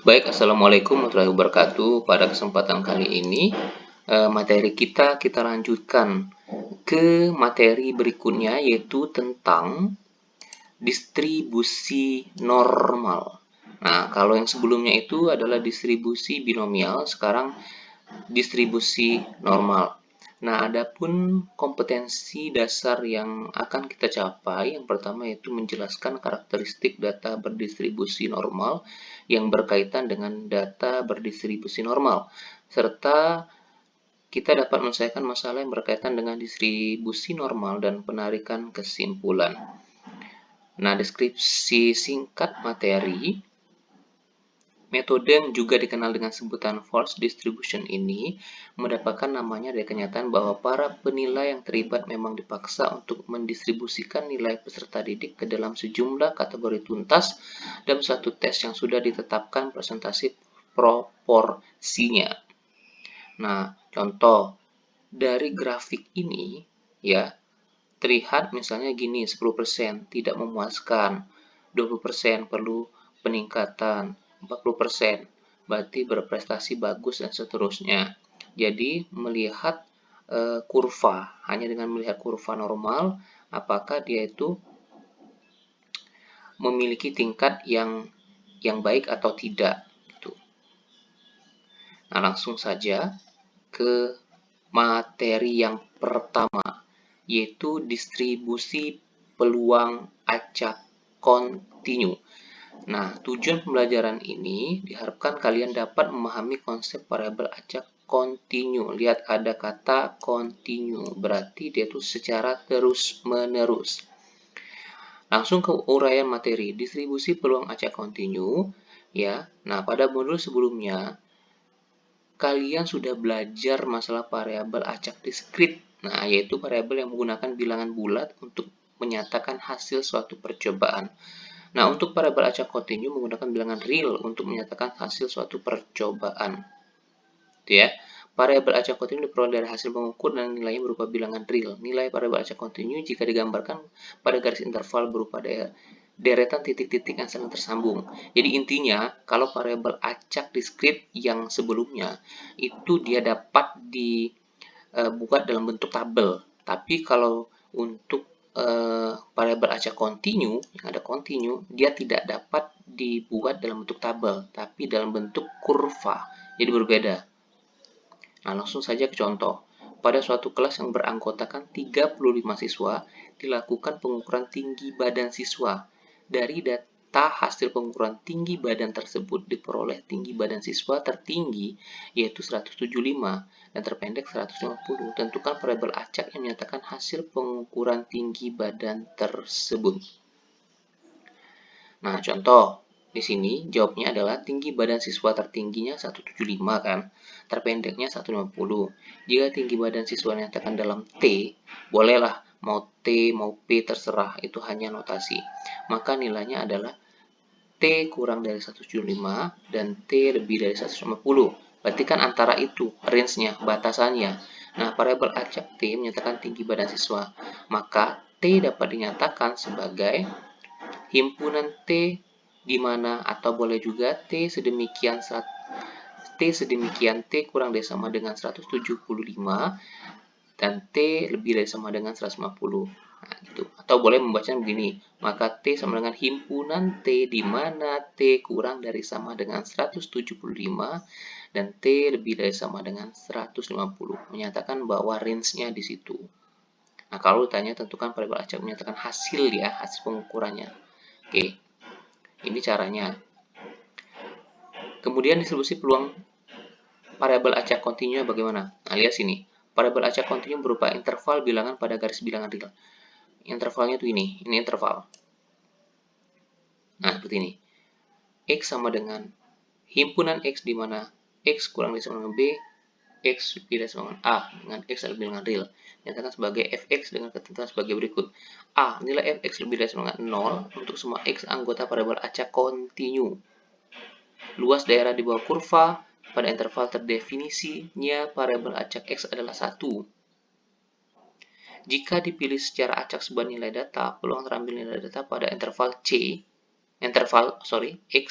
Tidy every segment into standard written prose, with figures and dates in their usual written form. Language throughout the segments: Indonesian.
Baik, Assalamualaikum warahmatullahi wabarakatuh. Pada kesempatan kali ini, materi kita lanjutkan ke materi berikutnya, yaitu tentang distribusi normal. Nah, kalau yang sebelumnya itu adalah distribusi binomial, sekarang distribusi normal. Nah, adapun kompetensi dasar yang akan kita capai, yang pertama yaitu menjelaskan karakteristik data berdistribusi normal yang berkaitan dengan data berdistribusi normal, serta kita dapat menyelesaikan masalah yang berkaitan dengan distribusi normal dan penarikan kesimpulan. Nah, deskripsi singkat materi. Metode yang juga dikenal dengan sebutan false distribution ini mendapatkan namanya dari kenyataan bahwa para penilai yang terlibat memang dipaksa untuk mendistribusikan nilai peserta didik ke dalam sejumlah kategori tuntas dalam satu tes yang sudah ditetapkan presentasi proporsinya. Nah, contoh dari grafik ini ya, terlihat misalnya gini, 10% tidak memuaskan, 20% perlu peningkatan, 40% berarti berprestasi bagus dan seterusnya. Jadi melihat kurva, hanya dengan melihat kurva normal, apakah dia itu memiliki tingkat yang baik atau tidak gitu. Nah, langsung saja ke materi yang pertama, yaitu distribusi peluang acak kontinu. Nah, tujuan pembelajaran ini diharapkan kalian dapat memahami konsep variabel acak kontinu. Lihat ada kata kontinu, berarti dia itu secara terus-menerus. Langsung ke uraian materi, distribusi peluang acak kontinu. Ya, nah pada modul sebelumnya kalian sudah belajar masalah variabel acak diskrit. Nah, yaitu variabel yang menggunakan bilangan bulat untuk menyatakan hasil suatu percobaan. Nah, untuk variabel acak kontinu menggunakan bilangan real untuk menyatakan hasil suatu percobaan. Itu ya. Variabel acak kontinu diperoleh dari hasil mengukur dan nilainya berupa bilangan real. Nilai variabel acak kontinu jika digambarkan pada garis interval berupa deretan titik-titik yang saling tersambung. Jadi intinya, kalau variabel acak diskrit yang sebelumnya itu dia dapat dibuat dalam bentuk tabel. Tapi kalau untuk variabel acak kontinu, yang ada kontinu, dia tidak dapat dibuat dalam bentuk tabel, tapi dalam bentuk kurva. Jadi berbeda. Nah, langsung saja ke contoh. Pada suatu kelas yang beranggotakan 35 siswa, dilakukan pengukuran tinggi badan siswa. Dari data hasil pengukuran tinggi badan tersebut diperoleh tinggi badan siswa tertinggi yaitu 175 dan terpendek 150. Tentukan variabel acak yang menyatakan hasil pengukuran tinggi badan tersebut. Nah, contoh di sini jawabnya adalah tinggi badan siswa tertingginya 175 kan, terpendeknya 150. Jika tinggi badan siswa dinyatakan dalam T, bolehlah mau T mau P terserah, itu hanya notasi. Maka nilainya adalah T kurang dari 175 dan T lebih dari 150. Berarti kan antara itu range-nya, batasannya. Nah, variabel acak T menyatakan tinggi badan siswa. Maka T dapat dinyatakan sebagai himpunan T di mana atau boleh juga T sedemikian T kurang dari sama dengan 175 dan T lebih dari sama dengan 150. Nah, gitu. Atau boleh membacanya begini, maka T sama dengan himpunan T di mana T kurang dari sama dengan 175 dan T lebih dari sama dengan 150. Menyatakan bahwa range-nya di situ. Nah, kalau ditanya tentukan variabel acak menyatakan hasil ya, hasil pengukurannya. Oke. Ini caranya. Kemudian distribusi peluang variabel acak kontinu bagaimana? Nah, lihat sini. Variabel acak kontinu berupa interval bilangan pada garis bilangan real. Intervalnya tuh ini interval. Nah, seperti ini. X sama dengan himpunan X di mana X kurang dari sama dengan B, X lebih dari sama dengan A dengan X adalah bilangan real. Nyatakan sebagai fx dengan ketentuan sebagai berikut. A, nilai fx lebih dari sama dengan 0 untuk semua X anggota variabel acak kontinu. Luas daerah di bawah kurva pada interval terdefinisinya variabel acak X adalah 1. Jika dipilih secara acak sebuah nilai data, peluang terambil nilai data pada interval X,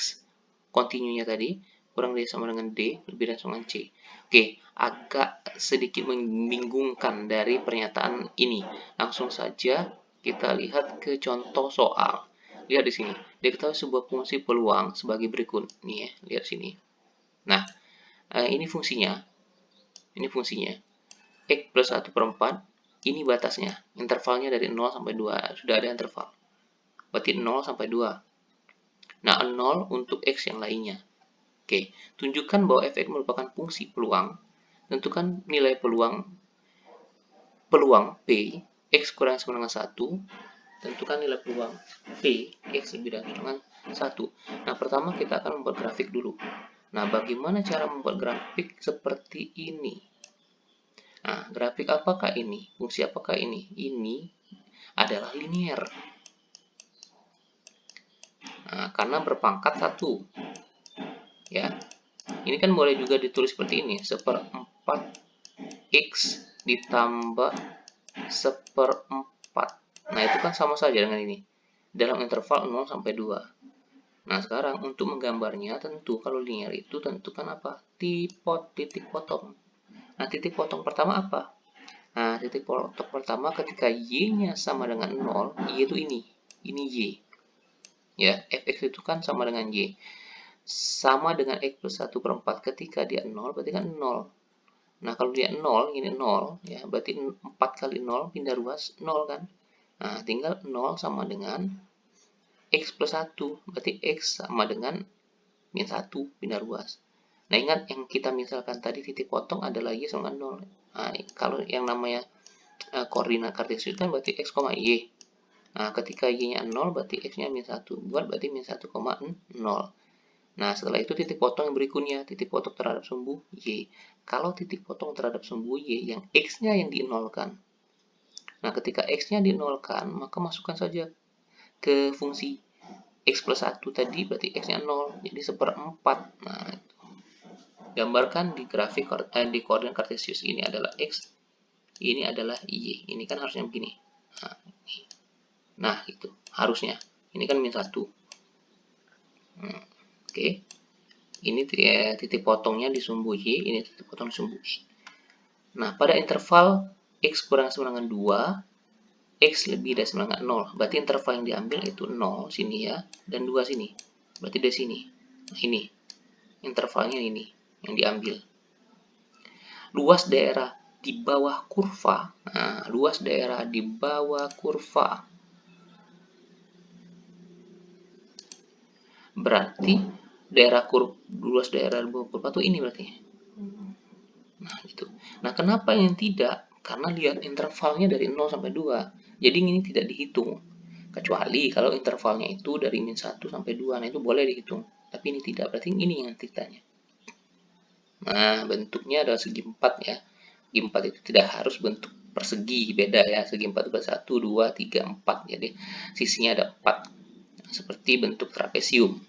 kontinunya tadi, kurang dari sama dengan D, lebih dari sama dengan C. Oke, agak sedikit membingungkan dari pernyataan ini. Langsung saja kita lihat ke contoh soal. Lihat di sini, diketahui sebuah fungsi peluang sebagai berikut. Nih ya, lihat sini. Nah, ini fungsinya. X plus 1 per 4, ini batasnya. Intervalnya dari 0 sampai 2. Sudah ada interval. Berarti 0 sampai 2. Nah, 0 untuk X yang lainnya. Oke, tunjukkan bahwa f(x) merupakan fungsi peluang. Tentukan nilai peluang P, X kurang sama dengan 1. Tentukan nilai peluang P, X lebih dari dengan 1. Nah, pertama kita akan membuat grafik dulu. Nah, bagaimana cara membuat grafik seperti ini? Nah, grafik apakah ini? Fungsi apakah ini? Ini adalah linear. Nah, karena berpangkat 1. Ya, ini kan boleh juga ditulis seperti ini, 1/4 X ditambah 1/4. Nah, itu kan sama saja dengan ini, dalam interval 0 sampai 2. Nah, sekarang untuk menggambarnya, tentu kalau linear itu tentukan apa? Titik potong. Nah, titik potong pertama apa? Nah, titik potong pertama ketika Y-nya sama dengan 0, Y itu ini Y. Ya, fx itu kan sama dengan Y. Sama dengan X plus 1 per 4, ketika dia 0, berarti kan 0. Nah, kalau dia 0, ini 0, ya, berarti 4 kali 0, pindah ruas, 0 kan? Nah, tinggal 0 sama dengan X plus 1, berarti X sama dengan min 1, pindah ruas. Nah, ingat yang kita misalkan tadi titik potong adalah Y sama dengan 0. Nah, kalau yang namanya koordinat kartesius kan berarti X, Y. Nah, ketika Y-nya 0, berarti X-nya min 1. Buat berarti min 1, 0. Nah, setelah itu titik potong yang berikutnya, titik potong terhadap sumbu Y. Kalau titik potong terhadap sumbu Y yang X-nya yang dinolkan. Nah, ketika X-nya dinolkan, maka masukkan saja ke fungsi X plus 1 tadi, berarti X-nya 0. Jadi 1/4. Nah, itu. Gambarkan di grafik di koordinat kartesius. Ini adalah X, ini adalah Y. Ini kan harusnya begini. Nah, itu harusnya. Ini kan min 1. Oke. Ini titik potongnya di sumbu Y, ini titik potong di sumbu Y. Nah, pada interval X kurang sama dengan 2, X lebih dari sama dengan 0. Berarti interval yang diambil itu 0 sini ya, dan 2 sini. Berarti dari sini. Nah, ini. Intervalnya ini yang diambil. Luas daerah di bawah kurva. Nah, luas daerah di bawah kurva. Berarti luas daerah di bawah kurva itu ini berarti. Nah, gitu. Nah, kenapa yang tidak? Karena lihat intervalnya dari 0 sampai 2. Jadi ini tidak dihitung. Kecuali kalau intervalnya itu dari min 1 sampai 2. Nah, itu boleh dihitung. Tapi ini tidak. Berarti ini yang ditanya. Nah, bentuknya adalah segi 4 ya. Segi 4 itu tidak harus bentuk persegi. Beda ya. Segi 4 itu 1, 2, 3, 4. Jadi sisinya ada 4. Seperti bentuk trapesium.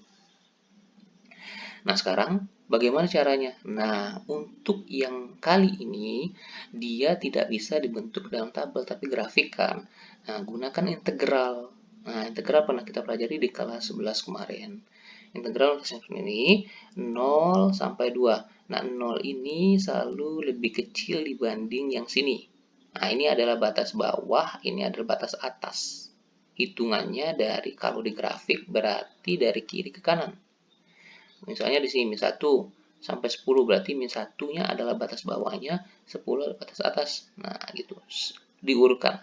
Nah, sekarang bagaimana caranya? Nah, untuk yang kali ini, dia tidak bisa dibentuk dalam tabel, tapi grafik kan. Nah, gunakan integral. Nah, integral pernah kita pelajari di kelas 11 kemarin. Integral ini 0 sampai 2. Nah, 0 ini selalu lebih kecil dibanding yang sini. Nah, ini adalah batas bawah, ini adalah batas atas. Hitungannya dari kalau di grafik berarti dari kiri ke kanan. Misalnya di sini min 1 sampai 10, berarti min 1-nya adalah batas bawahnya, 10 adalah batas atas. Nah, gitu. Diurutkan.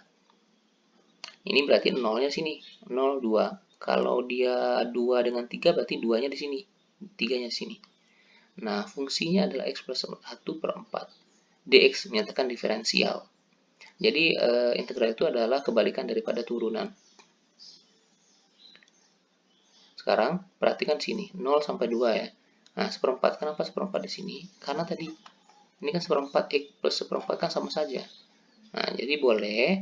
Ini berarti 0-nya sini, 0, 2. Kalau dia 2 dengan 3, berarti 2-nya di sini, 3-nya di sini. Nah, fungsinya adalah X plus 1 per 4. dx menyatakan diferensial. Jadi, integral itu adalah kebalikan daripada turunan. Sekarang perhatikan sini, 0 sampai 2 ya. Nah, 1/4. Kenapa 1/4 di sini? Karena tadi ini kan 1/4 X plus 1/4 kan sama saja. Nah, jadi boleh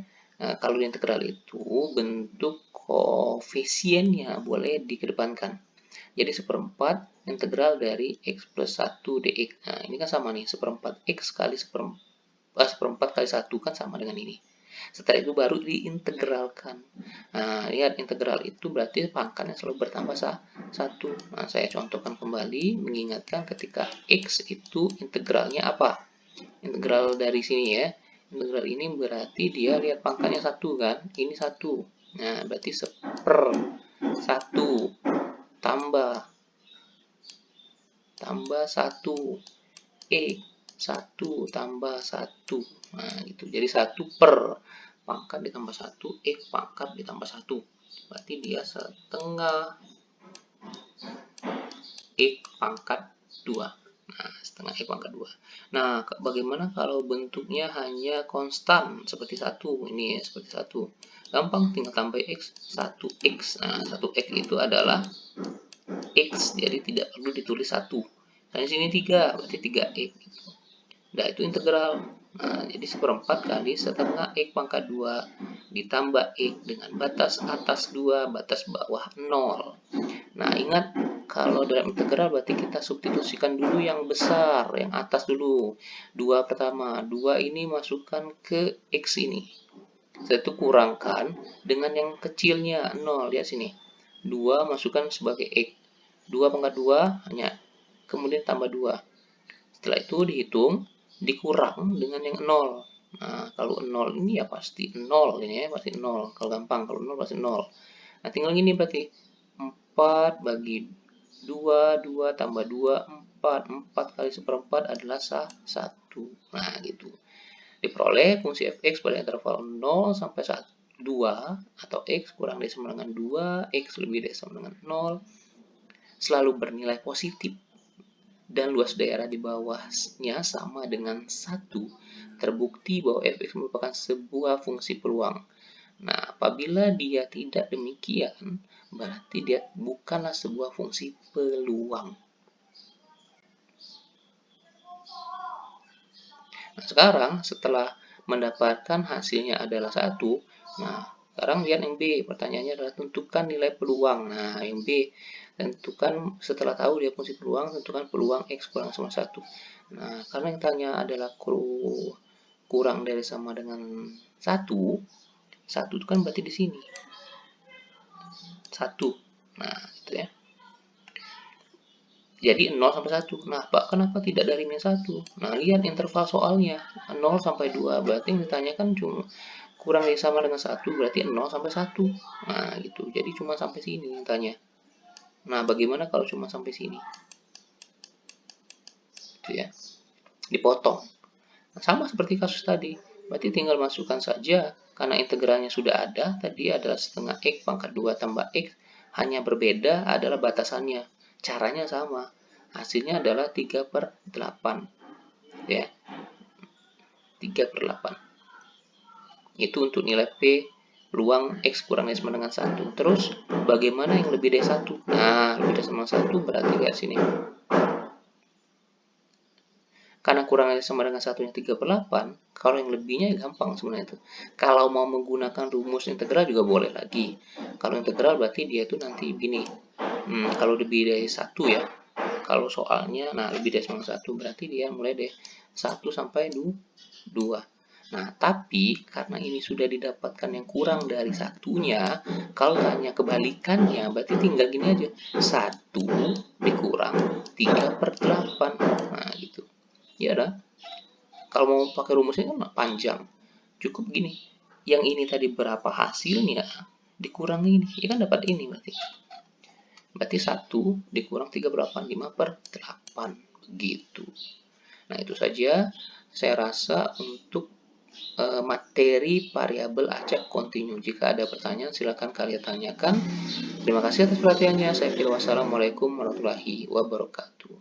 kalau di integral itu bentuk koefisiennya boleh dikedepankan. Jadi 1/4 integral dari X plus 1 dx. Nah, ini kan sama nih, 1/4 X kali 1/4 kali 1 kan sama dengan ini. Setelah itu baru diintegralkan. Nah, lihat integral itu berarti pangkatnya selalu bertambah 1. Nah, saya contohkan kembali, mengingatkan ketika X itu integralnya apa? Integral dari sini ya. Integral ini berarti dia lihat pangkatnya 1 kan? Ini 1. Nah, berarti 1 tambah 1 1 tambah 1. Nah, gitu. Jadi 1 per pangkat ditambah 1, pangkat ditambah 1. Berarti dia setengah pangkat 2. Nah, setengah pangkat 2. Nah, bagaimana kalau bentuknya hanya konstan seperti 1? Ini ya, seperti 1. Gampang, tinggal tambah X, 1X. Nah, 1X itu adalah X, jadi tidak perlu ditulis 1. Nah, di sini 3, berarti 3X. Nah, itu integral. Nah, jadi 1/4 kali setengah X pangkat 2 ditambah X dengan batas atas 2, batas bawah 0. Nah, ingat, kalau dalam integral berarti kita substitusikan dulu yang besar, yang atas dulu. 2 pertama, 2 ini masukkan ke X ini. Setelah itu kurangkan dengan yang kecilnya, 0. Lihat sini. 2 masukkan sebagai X. 2 pangkat 2 hanya, kemudian tambah 2. Setelah itu dihitung, dikurang dengan yang 0. Nah, kalau 0 ini ya pasti 0 ini ya, pasti 0. Kalau gampang, kalau 0 pasti 0. Nah, tinggal gini berarti 4 bagi 2, 2 tambah 2, 4. 4 kali 1/4 adalah 1. Nah, gitu. Diperoleh fungsi fx pada interval 0 sampai 2 atau x kurang dari sama dengan 2, x lebih dari sama dengan 0, selalu bernilai positif dan luas daerah di bawahnya sama dengan 1, terbukti bahwa fx merupakan sebuah fungsi peluang. Nah, apabila dia tidak demikian, berarti dia bukanlah sebuah fungsi peluang. Nah, sekarang setelah mendapatkan hasilnya adalah 1, nah, sekarang lihat yang B. Pertanyaannya adalah tentukan nilai peluang. Nah, yang B, tentukan setelah tahu dia fungsi peluang, tentukan peluang X kurang sama 1. Nah, karena yang tanya adalah kurang dari sama dengan 1, 1 itu kan berarti di sini. 1. Nah, itu ya. Jadi 0 sampai 1. Nah, Pak, kenapa tidak dari min 1? Nah, lihat interval soalnya. 0 sampai 2. Berarti yang ditanyakan cuma kurang dari sama dengan 1. Berarti 0 sampai 1. Nah, gitu. Jadi cuma sampai sini yang tanya. Nah, bagaimana kalau cuma sampai sini? Itu ya. Dipotong. Nah, sama seperti kasus tadi. Berarti tinggal masukkan saja. Karena integralnya sudah ada. Tadi adalah setengah X pangkat 2 tambah X. Hanya berbeda adalah batasannya. Caranya sama. Hasilnya adalah 3/8. Ya. 3/8. Itu untuk nilai P peluang X kurang dari sama dengan 1. Terus, bagaimana yang lebih dari 1? Nah, lebih dari sama 1 berarti lihat sini. Karena kurang dari sama dengan 1 yang 3/8, kalau yang lebihnya ya gampang sebenarnya itu. Kalau mau menggunakan rumus integral juga boleh lagi. Kalau integral berarti dia itu nanti gini. Kalau lebih dari 1 ya. Kalau soalnya, nah lebih dari sama 1 berarti dia mulai dari 1 sampai 2. Nah, tapi karena ini sudah didapatkan yang kurang dari satunya, kalau tanya kebalikannya, berarti tinggal gini aja. 1 dikurang 3/8. Nah, gitu. Ya udah. Kalau mau pakai rumusnya kan panjang. Cukup gini. Yang ini tadi berapa hasilnya, dikurang ini. Ya kan dapat ini berarti. Berarti 1 dikurang 3/8, 5/8. Begitu. Nah, itu saja saya rasa untuk materi variabel acak kontinu. Jika ada pertanyaan, silakan kalian tanyakan. Terima kasih atas perhatiannya. Saya kira wassalamualaikum warahmatullahi wabarakatuh.